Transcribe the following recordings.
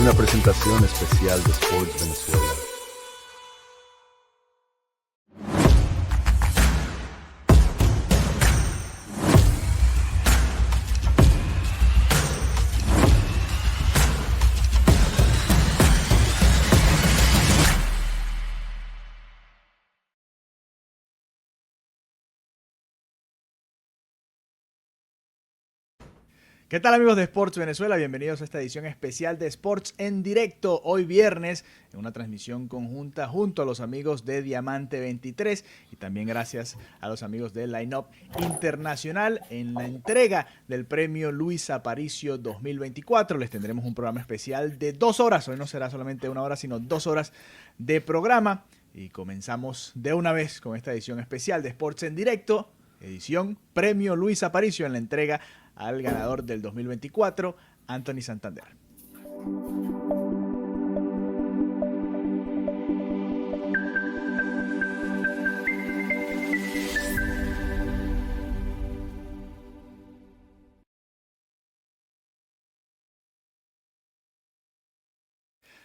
Una presentación especial de Sports Venezuela. ¿Qué tal amigos de Sports Venezuela? Bienvenidos a esta edición especial de Sports en directo, hoy viernes, en una transmisión conjunta junto a los amigos de Diamante 23 y también gracias a los amigos de Line Up Internacional en la entrega del premio Luis Aparicio 2024. Les tendremos un programa especial de 2 horas, hoy no será solamente 1 hora, sino 2 horas de programa y comenzamos de una vez con esta edición especial de Sports en directo, edición premio Luis Aparicio en la entrega al ganador del 2024, Anthony Santander.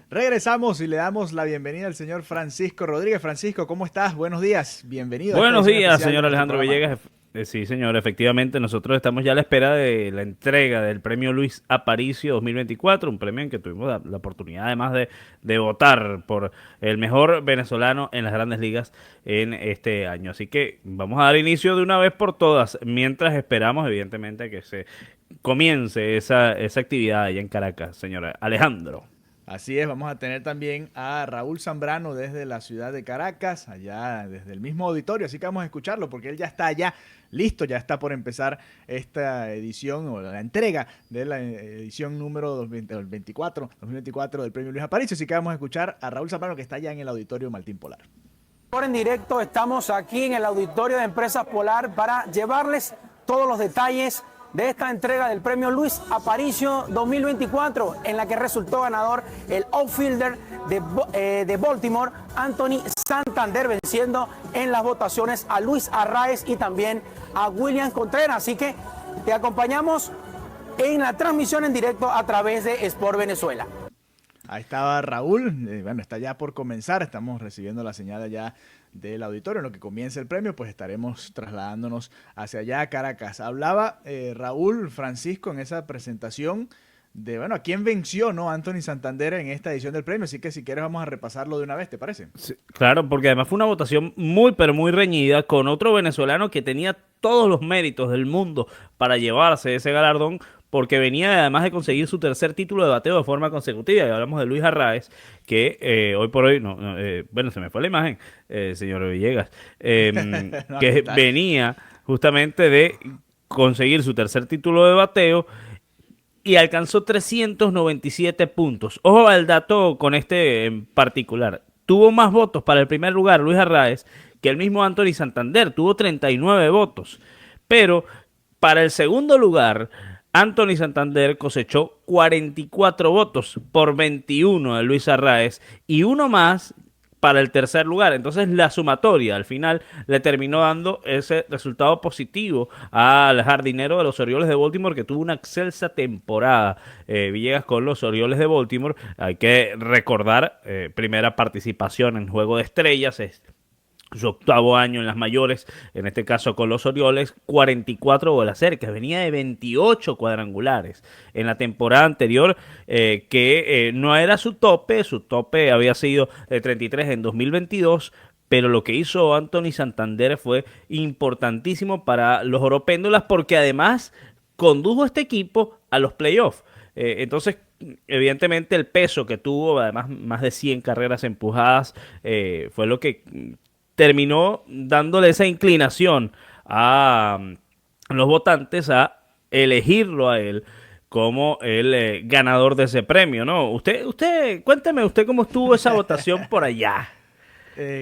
Regresamos y le damos la bienvenida al señor Francisco Rodríguez. Francisco, ¿cómo estás? Buenos días, bienvenido. Buenos días, señor Alejandro Villegas. Sí, señor, efectivamente, nosotros estamos ya a la espera de la entrega del premio Luis Aparicio 2024, un premio en que tuvimos la oportunidad además de votar por el mejor venezolano en las grandes ligas en este año. Así que vamos a dar inicio de una vez por todas, mientras esperamos, evidentemente, que se comience esa actividad allá en Caracas, señor Alejandro. Así es, vamos a tener también a Raúl Zambrano desde la ciudad de Caracas, allá desde el mismo auditorio, así que vamos a escucharlo porque él ya está allá, listo, ya está por empezar esta edición o la entrega de la edición número 2024 del Premio Luis Aparicio, así que vamos a escuchar a Raúl Zambrano que está allá en el auditorio Martín Polar. En directo estamos aquí en el auditorio de Empresas Polar para llevarles todos los detalles de esta entrega del premio Luis Aparicio 2024, en la que resultó ganador el outfielder de Baltimore, Anthony Santander, venciendo en las votaciones a Luis Arraez y también a William Contreras. Así que te acompañamos en la transmisión en directo a través de Sport Venezuela. Ahí estaba Raúl, bueno, está ya por comenzar, estamos recibiendo la señal allá del auditorio. En lo que comience el premio, pues estaremos trasladándonos hacia allá a Caracas. Hablaba Raúl Francisco en esa presentación de, bueno, a quién venció, ¿no? Anthony Santander en esta edición del premio, así que si quieres vamos a repasarlo de una vez, ¿te parece? Sí, claro, porque además fue una votación muy, pero muy reñida con otro venezolano que tenía todos los méritos del mundo para llevarse ese galardón, porque venía además de conseguir su tercer título de bateo de forma consecutiva. Y hablamos de Luis Arraez, que hoy por hoy, bueno, se me fue la imagen, señor Villegas, No, que venía justamente de conseguir su tercer título de bateo y alcanzó 397 puntos. Ojo al dato con este en particular. Tuvo más votos para el primer lugar Luis Arraez que el mismo Anthony Santander. Tuvo 39 votos. Pero para el segundo lugar, Anthony Santander cosechó 44 votos por 21 de Luis Arraez y uno más para el tercer lugar. Entonces la sumatoria al final le terminó dando ese resultado positivo al jardinero de los Orioles de Baltimore, que tuvo una excelsa temporada, Villegas, con los Orioles de Baltimore. Hay que recordar, primera participación en Juego de Estrellas, su octavo año en las mayores, en este caso con los Orioles, 44 bolas cercas, venía de 28 cuadrangulares en la temporada anterior, que no era su tope había sido de 33 en 2022, pero lo que hizo Anthony Santander fue importantísimo para los Oropéndolas, porque además condujo a este equipo a los playoffs. Entonces, evidentemente el peso que tuvo, además más de 100 carreras empujadas, fue lo que terminó dándole esa inclinación a los votantes a elegirlo a él como el ganador de ese premio, ¿no? Cuénteme usted cómo estuvo esa votación por allá.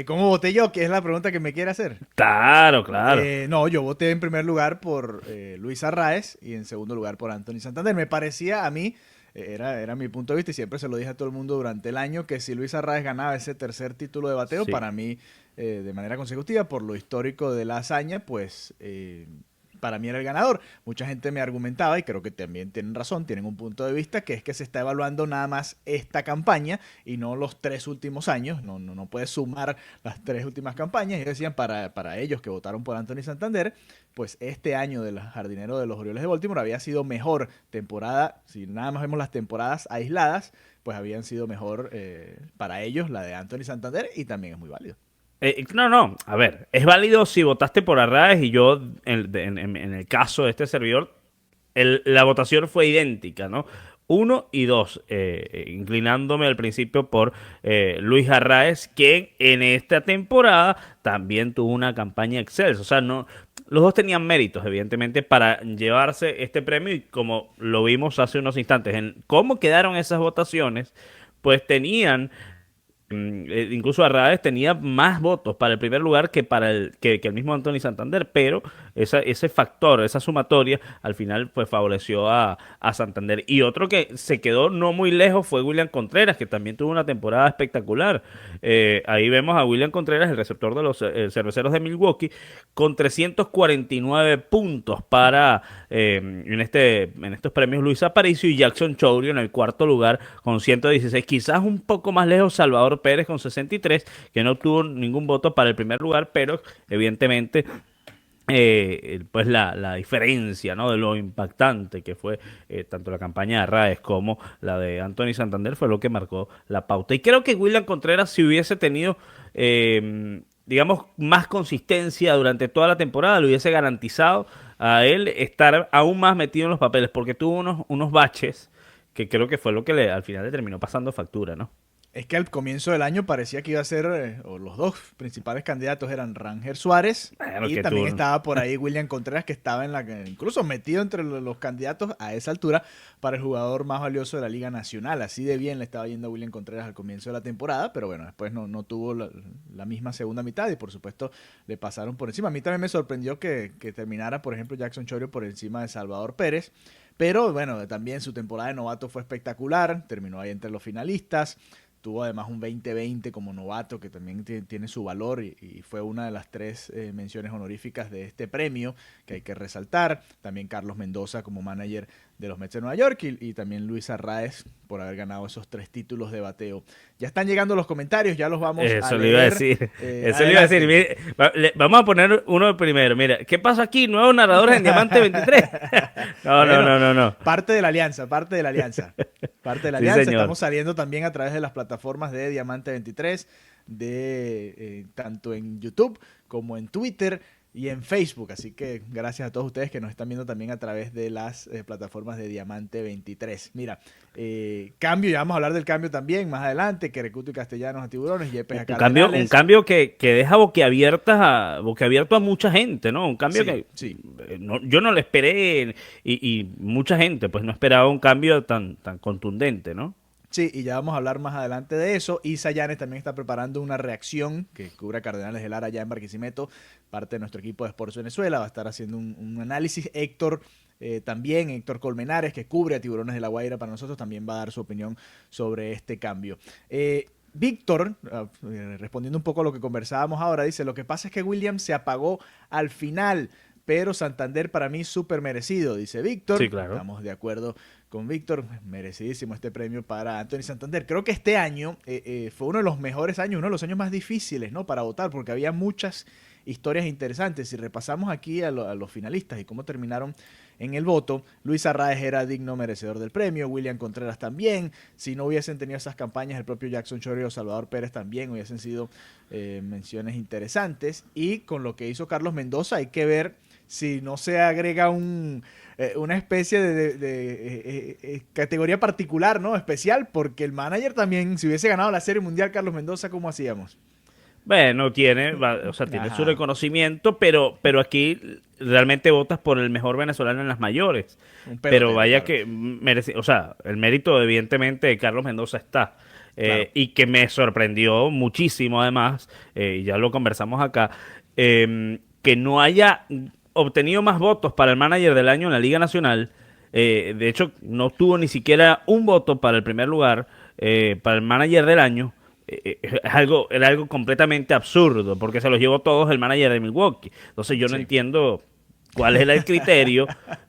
¿Cómo voté yo? Que es la pregunta que me quiere hacer. Claro, claro. No, yo voté en primer lugar por Luis Arraez y en segundo lugar por Anthony Santander. Me parecía a mí, era mi punto de vista y siempre se lo dije a todo el mundo durante el año, que si Luis Arraez ganaba ese tercer título de bateo, Sí. Para mí, de manera consecutiva, por lo histórico de la hazaña, pues para mí era el ganador. Mucha gente me argumentaba, y creo que también tienen razón, tienen un punto de vista, que es que se está evaluando nada más esta campaña y no los 3 últimos años. No puedes sumar las 3 últimas campañas. Y decían, para ellos que votaron por Anthony Santander, pues este año del jardinero de los Orioles de Baltimore había sido mejor temporada. Si nada más vemos las temporadas aisladas, pues habían sido mejor para ellos la de Anthony Santander, y también es muy válido. No, a ver, es válido si votaste por Arraez, y yo, en el caso de este servidor, la votación fue idéntica, ¿no? 1 y 2, inclinándome al principio por Luis Arraez, que en esta temporada también tuvo una campaña excelsa. O sea, no, los dos tenían méritos, evidentemente, para llevarse este premio, y como lo vimos hace unos instantes, en cómo quedaron esas votaciones, pues tenían... Incluso Arraez tenía más votos para el primer lugar que para que el mismo Anthony Santander, pero ese factor, esa sumatoria, al final pues favoreció a Santander. Y otro que se quedó no muy lejos fue William Contreras, que también tuvo una temporada espectacular. Ahí vemos a William Contreras, el receptor de los Cerveceros de Milwaukee, con 349 puntos para en estos premios Luis Aparicio, y Jackson Chourio en el cuarto lugar con 116. Quizás un poco más lejos Salvador Pérez con 63, que no obtuvo ningún voto para el primer lugar, pero evidentemente pues la diferencia, ¿no?, de lo impactante que fue tanto la campaña de Arraez como la de Anthony Santander fue lo que marcó la pauta. Y creo que William Contreras, si hubiese tenido digamos más consistencia durante toda la temporada, le hubiese garantizado a él estar aún más metido en los papeles, porque tuvo unos baches que creo que fue lo que al final le terminó pasando factura, ¿no? Es que al comienzo del año parecía que iba a ser, o los dos principales candidatos eran Ranger Suárez, y también estaba por ahí William Contreras, que estaba incluso metido entre los candidatos a esa altura para el jugador más valioso de la Liga Nacional. Así de bien le estaba yendo a William Contreras al comienzo de la temporada, pero bueno, después no tuvo la misma segunda mitad, y por supuesto le pasaron por encima. A mí también me sorprendió que terminara, por ejemplo, Jackson Chourio por encima de Salvador Pérez. Pero bueno, también su temporada de novato fue espectacular, terminó ahí entre los finalistas. Tuvo además un 2020 como novato, que también tiene su valor, y fue una de las 3 menciones honoríficas de este premio que hay que resaltar. También Carlos Mendoza como manager de los Mets de Nueva York, y también Luis Arraez por haber ganado esos 3 títulos de bateo. Ya están llegando los comentarios, ya los vamos a leer. Eso le iba a decir. Eso le iba a decir. Mire, vamos a poner uno primero. Mira, ¿qué pasa aquí? Nuevos narradores en Diamante 23. No. Parte de la alianza. Sí, estamos saliendo también a través de las plataformas de Diamante 23, tanto en YouTube como en Twitter y en Facebook. Así que gracias a todos ustedes que nos están viendo también a través de las plataformas de Diamante 23. Mira, cambio, ya vamos a hablar del cambio también más adelante. Querecuto y Castellanos a Tiburones, Yepes a Cardenales. Un cambio que deja boquiabierto a mucha gente, ¿no? Un cambio yo no lo esperé, y mucha gente pues no esperaba un cambio tan contundente, ¿no? Sí, y ya vamos a hablar más adelante de eso. Isa Llanes también está preparando una reacción que cubra Cardenales de Lara allá en Barquisimeto, parte de nuestro equipo de Sports Venezuela. Va a estar haciendo un análisis. Héctor Colmenares, que cubre a Tiburones de La Guaira para nosotros, también va a dar su opinión sobre este cambio. Víctor, respondiendo un poco a lo que conversábamos ahora, dice: lo que pasa es que Williams se apagó al final, pero Santander para mí súper merecido, dice Víctor. Sí, claro. Estamos de acuerdo con Víctor, merecidísimo este premio para Anthony Santander. Creo que este año fue uno de los mejores años, uno de los años más difíciles, ¿no?, para votar, porque había muchas historias interesantes. Si repasamos aquí a los finalistas y cómo terminaron en el voto, Luis Arraez era digno merecedor del premio, William Contreras también. Si no hubiesen tenido esas campañas, el propio Jackson Chourio o Salvador Pérez también hubiesen sido menciones interesantes. Y con lo que hizo Carlos Mendoza, hay que ver si no se agrega una especie de categoría particular, ¿no?, especial, porque el manager también, si hubiese ganado la Serie Mundial Carlos Mendoza, ¿cómo hacíamos? Bueno, tiene su reconocimiento, pero aquí realmente votas por el mejor venezolano en las mayores. Pero vaya que merece, el mérito evidentemente de Carlos Mendoza está. Claro. Y que me sorprendió muchísimo además, ya lo conversamos acá, que no haya obtenido más votos para el manager del año en la Liga Nacional. De hecho, no tuvo ni siquiera un voto para el primer lugar, para el manager del año. Era algo completamente absurdo, porque se los llevó todos el manager de Milwaukee. Entonces yo no entiendo ¿Cuál es el criterio?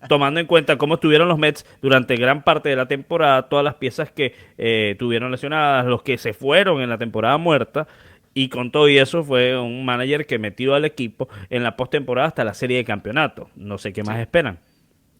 Tomando en cuenta cómo estuvieron los Mets durante gran parte de la temporada, todas las piezas que tuvieron lesionadas, los que se fueron en la temporada muerta, y con todo y eso fue un manager que metió al equipo en la postemporada hasta la serie de campeonato. No sé qué más esperan.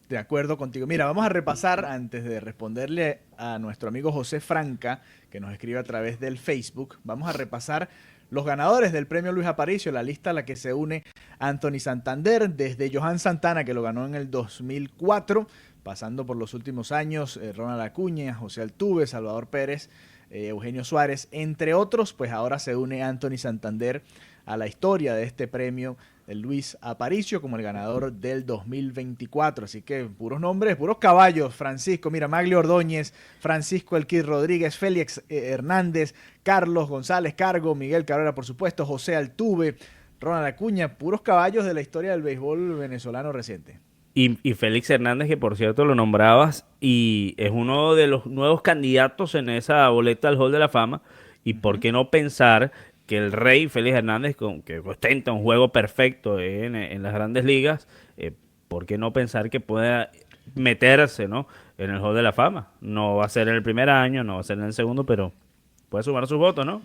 De acuerdo contigo. Mira, vamos a repasar, antes de responderle a nuestro amigo José Franca, que nos escribe a través del Facebook, vamos a repasar los ganadores del premio Luis Aparicio, la lista a la que se une Anthony Santander, desde Johan Santana, que lo ganó en el 2004, pasando por los últimos años, Ronald Acuña, José Altuve, Salvador Pérez, Eugenio Suárez, entre otros. Pues ahora se une Anthony Santander a la historia de este premio de Luis Aparicio como el ganador del 2024. Así que puros nombres, puros caballos. Francisco, mira, Maglio Ordóñez, Francisco El Kid Rodríguez, Félix Hernández, Carlos González Cargo, Miguel Cabrera, por supuesto, José Altuve, Ronald Acuña, puros caballos de la historia del béisbol venezolano reciente. Y Félix Hernández, que por cierto lo nombrabas, y es uno de los nuevos candidatos en esa boleta al Hall de la Fama. Y por qué no pensar que el rey Félix Hernández, que ostenta un juego perfecto en las grandes ligas, por qué no pensar que pueda meterse, ¿no?, en el Hall de la Fama. No va a ser en el primer año, no va a ser en el segundo, pero puede sumar sus votos, ¿no?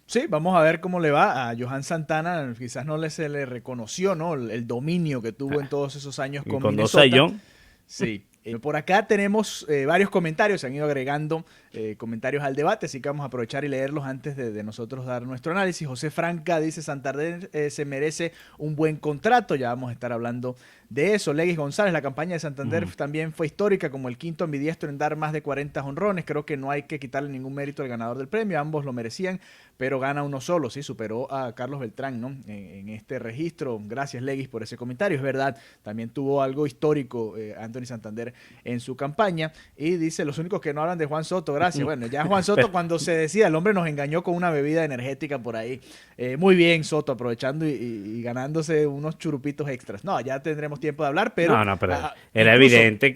Sí, vamos a ver cómo le va a Johan Santana. Quizás no se le reconoció, ¿no?, el dominio que tuvo en todos esos años con Minnesota. Sí. Por acá tenemos varios comentarios, se han ido agregando comentarios al debate, así que vamos a aprovechar y leerlos antes de nosotros dar nuestro análisis. José Franca dice: Santander se merece un buen contrato, ya vamos a estar hablando de eso. Leguis González: la campaña de Santander también fue histórica, como el quinto ambidiestro en dar más de 40 jonrones. Creo que no hay que quitarle ningún mérito al ganador del premio, ambos lo merecían, pero gana uno solo. Sí, superó a Carlos Beltrán, ¿no?, en este registro. Gracias, Leguis, por ese comentario. Es verdad, también tuvo algo histórico Anthony Santander en su campaña. Y dice: los únicos que no hablan de Juan Soto. Gracias. Bueno, ya Juan Soto, cuando se decía, el hombre nos engañó con una bebida energética por ahí. Muy bien, Soto, aprovechando y ganándose unos churupitos extras. No, ya tendremos tiempo de hablar, pero... pero era evidente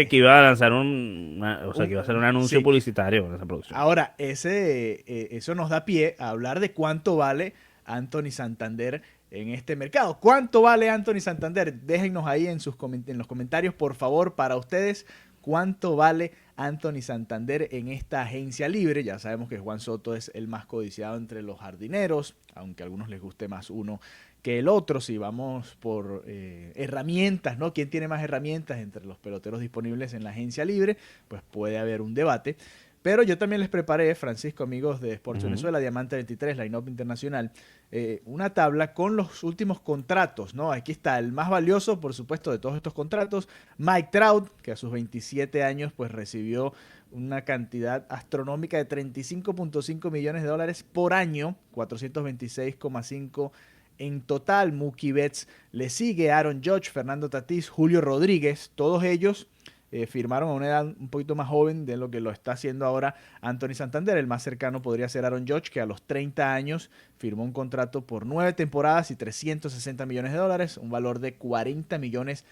que iba a lanzar que iba a hacer un anuncio publicitario en esa producción. Ahora, eso nos da pie a hablar de cuánto vale Anthony Santander en este mercado. ¿Cuánto vale Anthony Santander? Déjennos ahí en los comentarios, por favor, para ustedes. ¿Cuánto vale Anthony Santander en esta agencia libre? Ya sabemos que Juan Soto es el más codiciado entre los jardineros, aunque a algunos les guste más uno que el otro. Si vamos por herramientas, ¿no?, ¿quién tiene más herramientas entre los peloteros disponibles en la agencia libre? Pues puede haber un debate. Pero yo también les preparé, Francisco, amigos de Sports Venezuela, Diamante 23, Line-Up Internacional, una tabla con los últimos contratos, ¿no? Aquí está el más valioso, por supuesto, de todos estos contratos, Mike Trout, que a sus 27 años pues recibió una cantidad astronómica de $35.5 millones por año, 426,5 en total. Mookie Betts le sigue, Aaron Judge, Fernando Tatís, Julio Rodríguez, todos ellos firmaron a una edad un poquito más joven de lo que lo está haciendo ahora Anthony Santander. El más cercano podría ser Aaron Judge, que a los 30 años firmó un contrato por 9 temporadas y $360 millones, un valor de 40 millones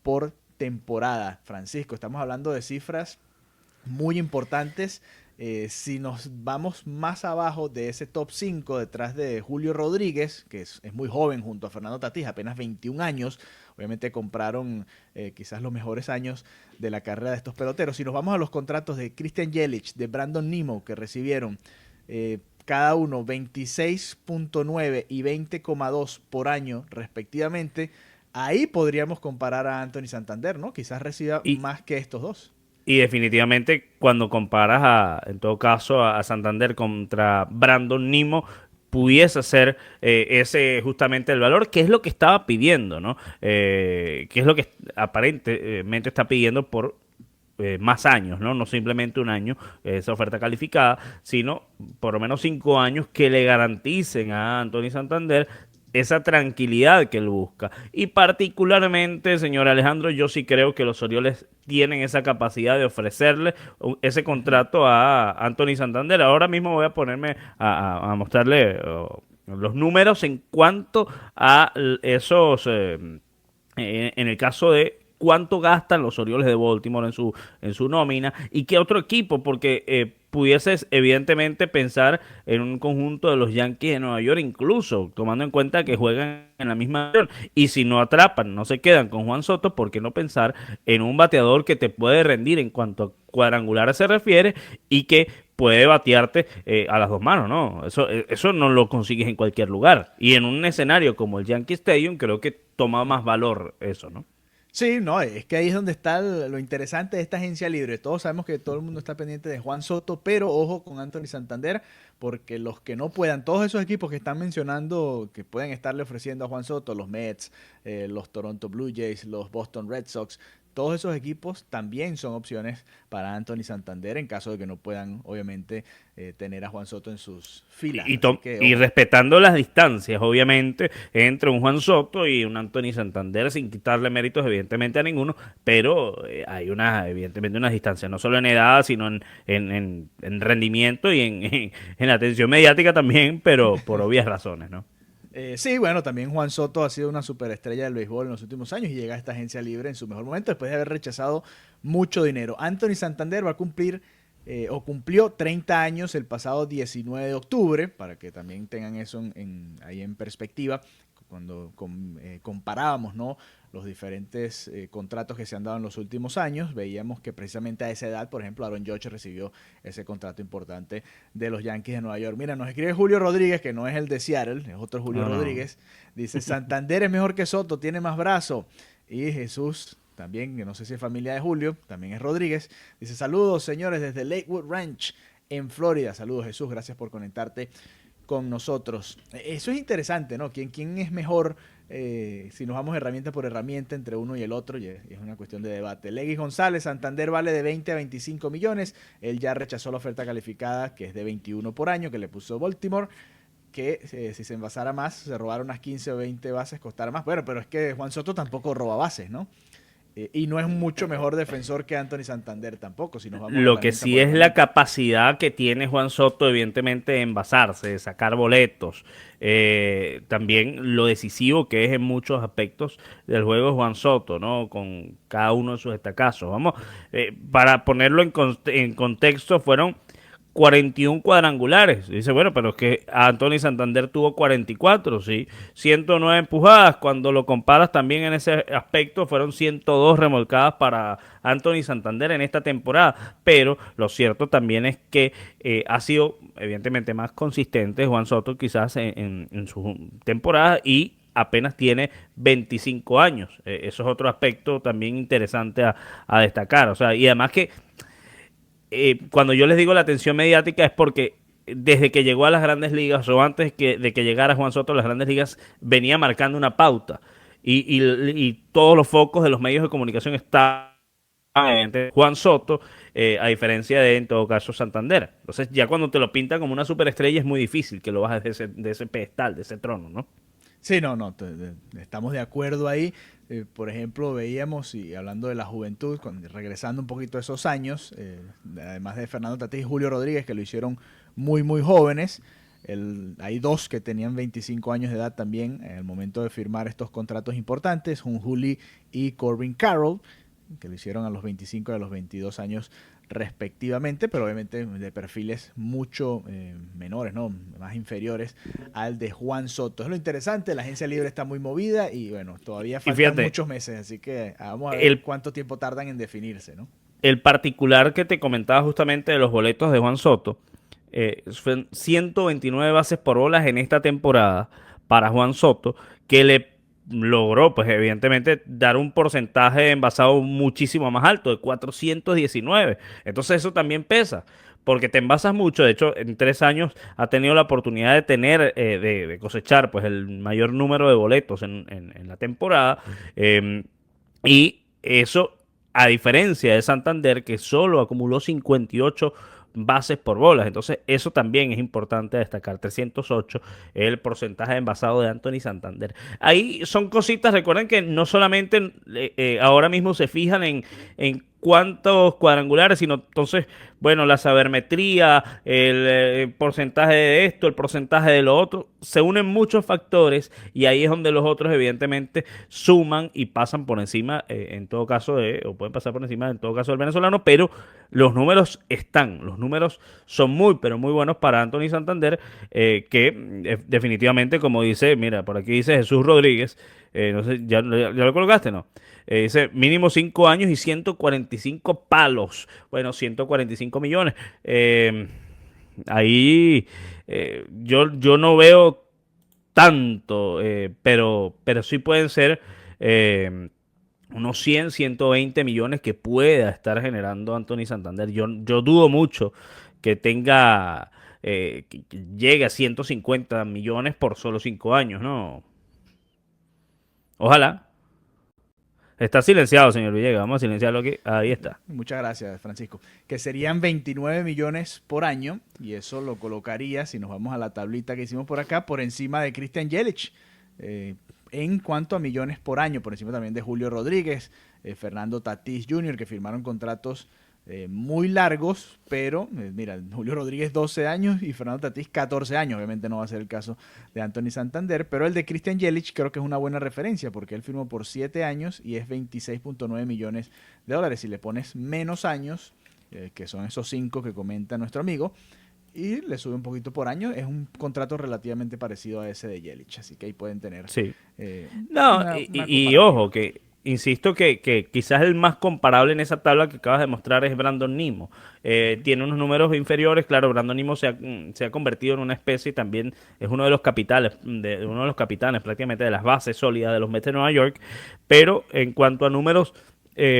por temporada. Francisco, estamos hablando de cifras muy importantes. Si nos vamos más abajo de ese top 5, detrás de Julio Rodríguez, que es muy joven, junto a Fernando Tatís, apenas 21 años, obviamente compraron quizás los mejores años de la carrera de estos peloteros. Si nos vamos a los contratos de Christian Yelich, de Brandon Nimmo, que recibieron cada uno 26.9 y 20,2 por año respectivamente, ahí podríamos comparar a Anthony Santander, ¿no? Quizás reciba más que estos dos. Y definitivamente cuando comparas en todo caso a Santander contra Brandon Nimmo, pudiese ser ese justamente el valor, que es lo que estaba pidiendo, ¿no? Que es lo que aparentemente está pidiendo por más años, ¿no? No simplemente un año, esa oferta calificada, sino por lo menos 5 años que le garanticen a Anthony Santander esa tranquilidad que él busca. Y particularmente, señor Alejandro, yo sí creo que los Orioles tienen esa capacidad de ofrecerle ese contrato a Anthony Santander. Ahora mismo voy a ponerme a mostrarle los números en cuanto a esos, en el caso de cuánto gastan los Orioles de Baltimore en su nómina y qué otro equipo, porque pudieses evidentemente pensar en un conjunto de los Yankees de Nueva York, incluso tomando en cuenta que juegan en la misma región, y si no atrapan, no se quedan con Juan Soto, ¿por qué no pensar en un bateador que te puede rendir en cuanto a cuadrangulares se refiere y que puede batearte a las dos manos, ¿no? Eso no lo consigues en cualquier lugar, y en un escenario como el Yankee Stadium creo que toma más valor eso, ¿no? Sí, no, es que ahí es donde está lo interesante de esta agencia libre. Todos sabemos que todo el mundo está pendiente de Juan Soto, pero ojo con Anthony Santander, porque los que no puedan, todos esos equipos que están mencionando que pueden estarle ofreciendo a Juan Soto, los Mets, los Toronto Blue Jays, los Boston Red Sox, todos esos equipos también son opciones para Anthony Santander en caso de que no puedan, obviamente, tener a Juan Soto en sus filas. Y respetando las distancias, obviamente, entre un Juan Soto y un Anthony Santander, sin quitarle méritos, evidentemente, a ninguno, pero hay evidentemente, unas distancias, no solo en edad, sino en rendimiento y en atención mediática también, pero por obvias razones, ¿no? Sí, bueno, también Juan Soto ha sido una superestrella del béisbol en los últimos años y llega a esta agencia libre en su mejor momento después de haber rechazado mucho dinero. Anthony Santander va a cumplir o cumplió 30 años el pasado 19 de octubre, para que también tengan eso ahí en perspectiva, cuando comparábamos, ¿no?, los diferentes contratos que se han dado en los últimos años, veíamos que precisamente a esa edad, por ejemplo, Aaron Judge recibió ese contrato importante de los Yankees de Nueva York. Mira, nos escribe Julio Rodríguez, que no es el de Seattle, es otro Julio Rodríguez. Dice, Santander es mejor que Soto, tiene más brazo. Y Jesús, también, que no sé si es familia de Julio, también es Rodríguez. Dice, saludos, señores, desde Lakewood Ranch, en Florida. Saludos, Jesús, gracias por conectarte con nosotros. Eso es interesante, ¿no? ¿Quién es mejor si nos vamos herramienta por herramienta entre uno y el otro? Y es una cuestión de debate. Legui González, Santander vale de 20 a 25 millones. Él ya rechazó la oferta calificada, que es de 21 por año, que le puso Baltimore, que si se envasara más, se robara unas 15 o 20 bases, costara más. Bueno, pero es que Juan Soto tampoco roba bases, ¿no? Y no es mucho mejor defensor que Anthony Santander tampoco. Si nos vamos Lo que sí es la capacidad que tiene Juan Soto, evidentemente, de envasarse, de sacar boletos. También lo decisivo que es en muchos aspectos del juego de Juan Soto, ¿no? Con cada uno de sus destacazos. Vamos, para ponerlo en contexto, fueron 41 cuadrangulares. Dice, bueno, pero es que Anthony Santander tuvo 44, ¿sí? 109 empujadas. Cuando lo comparas también en ese aspecto, fueron 102 remolcadas para Anthony Santander en esta temporada. Pero lo cierto también es que ha sido, evidentemente, más consistente Juan Soto quizás en su temporada y apenas tiene 25 años. Eso es otro aspecto también interesante a destacar. O sea, y además que cuando yo les digo la atención mediática es porque desde que llegó a las grandes ligas o antes de que llegara Juan Soto a las grandes ligas venía marcando una pauta y todos los focos de los medios de comunicación estaban en Juan Soto, a diferencia de, en todo caso, Santander. Entonces ya cuando te lo pintan como una superestrella es muy difícil que lo bajes de ese pedestal, de ese trono, ¿no? Sí, no, estamos de acuerdo ahí. Por ejemplo, veíamos, y hablando de la juventud, regresando un poquito a esos años, además de Fernando Tatís y Julio Rodríguez, que lo hicieron muy, muy jóvenes, hay dos que tenían 25 años de edad también en el momento de firmar estos contratos importantes, Juli y Corbin Carroll, que lo hicieron a los 25 y a los 22 años respectivamente, pero obviamente de perfiles mucho menores, ¿no?, más inferiores al de Juan Soto. Es lo interesante, la agencia libre está muy movida y bueno, todavía faltan muchos meses, así que vamos a ver cuánto tiempo tardan en definirse, ¿no? El particular que te comentaba justamente de los boletos de Juan Soto, fueron 129 bases por bolas en esta temporada para Juan Soto, que le logró, pues evidentemente, dar un porcentaje de envasado muchísimo más alto, de 419. Entonces eso también pesa, porque te envasas mucho. De hecho, en 3 años ha tenido la oportunidad de tener, de cosechar, pues el mayor número de boletos en la temporada. Y eso, a diferencia de Santander, que solo acumuló 58 bases por bolas. Entonces eso también es importante destacar. 308 el porcentaje de envasado de Anthony Santander. Ahí son cositas, recuerden que no solamente ahora mismo se fijan en cuántos cuadrangulares, sino entonces, bueno, la sabermetría, el porcentaje de esto, el porcentaje de lo otro, se unen muchos factores y ahí es donde los otros evidentemente suman y pasan por encima, en todo caso, o pueden pasar por encima en todo caso del venezolano, pero los números están, los números son muy, pero muy buenos para Anthony Santander, definitivamente, como dice, mira, por aquí dice Jesús Rodríguez, no sé, ¿ya lo colocaste, no? Dice mínimo 5 años y 145 palos. Bueno, 145 millones. Ahí yo no veo tanto, pero sí pueden ser unos 100, 120 millones que pueda estar generando Anthony Santander. Yo dudo mucho que tenga, que llegue a 150 millones por solo 5 años, ¿no? Ojalá. Está silenciado, señor Villegas. Vamos a silenciarlo aquí. Ahí está. Muchas gracias, Francisco. Que serían 29 millones por año y eso lo colocaría, si nos vamos a la tablita que hicimos por acá, por encima de Christian Yelich en cuanto a millones por año, por encima también de Julio Rodríguez, Fernando Tatis Jr., que firmaron contratos muy largos, pero mira, Julio Rodríguez 12 años y Fernando Tatis 14 años. Obviamente no va a ser el caso de Anthony Santander, pero el de Christian Yelich creo que es una buena referencia porque él firmó por 7 años y es 26.9 millones de dólares. Si le pones menos años, que son esos 5 que comenta nuestro amigo, y le sube un poquito por año, es un contrato relativamente parecido a ese de Yelich, así que ahí pueden tener sí. Y ojo, que insisto que quizás el más comparable en esa tabla que acabas de mostrar es Brandon Nimmo. Tiene unos números inferiores, claro, Brandon Nimmo se ha convertido en una especie y también es uno de los capitanes prácticamente de las bases sólidas de los Mets de Nueva York, pero en cuanto a números,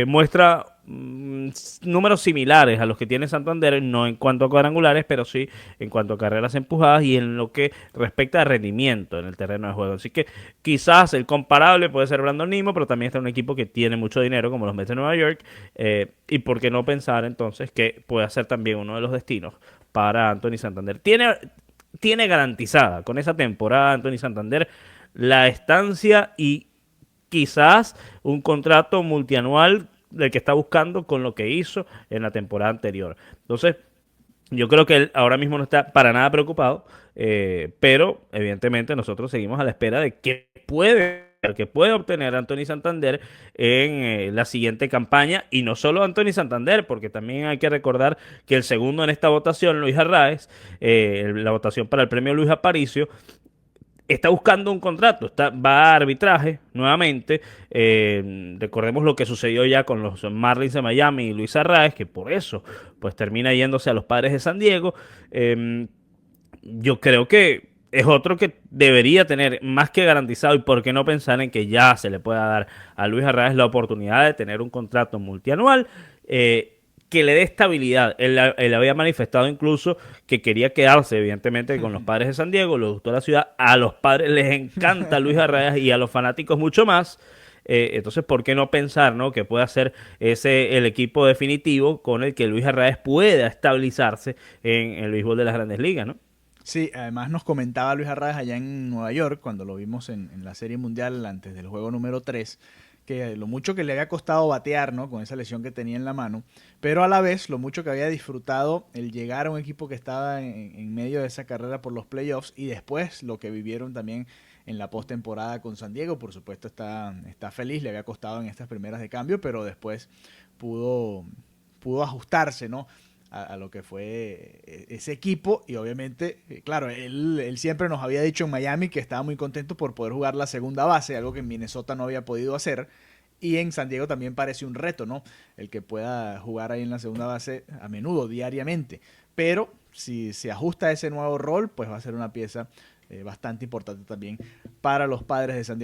muestra números similares a los que tiene Santander, no en cuanto a cuadrangulares, pero sí en cuanto a carreras empujadas y en lo que respecta a rendimiento en el terreno de juego. Así que quizás el comparable puede ser Brandon Nimmo, pero también está un equipo que tiene mucho dinero como los Mets de Nueva York, y por qué no pensar entonces que puede ser también uno de los destinos para Anthony Santander. Tiene garantizada con esa temporada Anthony Santander la estancia y quizás un contrato multianual del que está buscando con lo que hizo en la temporada anterior. Entonces, yo creo que él ahora mismo no está para nada preocupado, pero evidentemente nosotros seguimos a la espera de qué puede obtener Anthony Santander en la siguiente campaña, y no solo Anthony Santander, porque también hay que recordar que el segundo en esta votación, Luis Arraez, la votación para el premio Luis Aparicio, está buscando un contrato, va a arbitraje nuevamente. Recordemos lo que sucedió ya con los Marlins de Miami y Luis Arraez, que por eso pues termina yéndose a los Padres de San Diego. Yo creo que es otro que debería tener más que garantizado, y por qué no pensar en que ya se le pueda dar a Luis Arraez la oportunidad de tener un contrato multianual, que le dé estabilidad. Él había manifestado incluso que quería quedarse, evidentemente, con los Padres de San Diego. Le gustó la ciudad. A los padres les encanta Luis Arraez y a los fanáticos mucho más. Entonces, ¿por qué no pensar, ¿no?, que pueda ser ese el equipo definitivo con el que Luis Arraez pueda estabilizarse en el béisbol de las Grandes Ligas, ¿no? Sí, además nos comentaba Luis Arraez allá en Nueva York, cuando lo vimos en la Serie Mundial antes del juego número 3, que lo mucho que le había costado batear, ¿no?, con esa lesión que tenía en la mano, pero a la vez lo mucho que había disfrutado el llegar a un equipo que estaba en medio de esa carrera por los playoffs, y después lo que vivieron también en la postemporada con San Diego. Por supuesto está feliz, le había costado en estas primeras de cambio, pero después pudo ajustarse, ¿no?, a lo que fue ese equipo. Y obviamente, claro, él siempre nos había dicho en Miami que estaba muy contento por poder jugar la segunda base, algo que en Minnesota no había podido hacer, y en San Diego también parece un reto, ¿no?, el que pueda jugar ahí en la segunda base a menudo, diariamente, pero si se ajusta a ese nuevo rol, pues va a ser una pieza bastante importante también para los Padres de San Diego.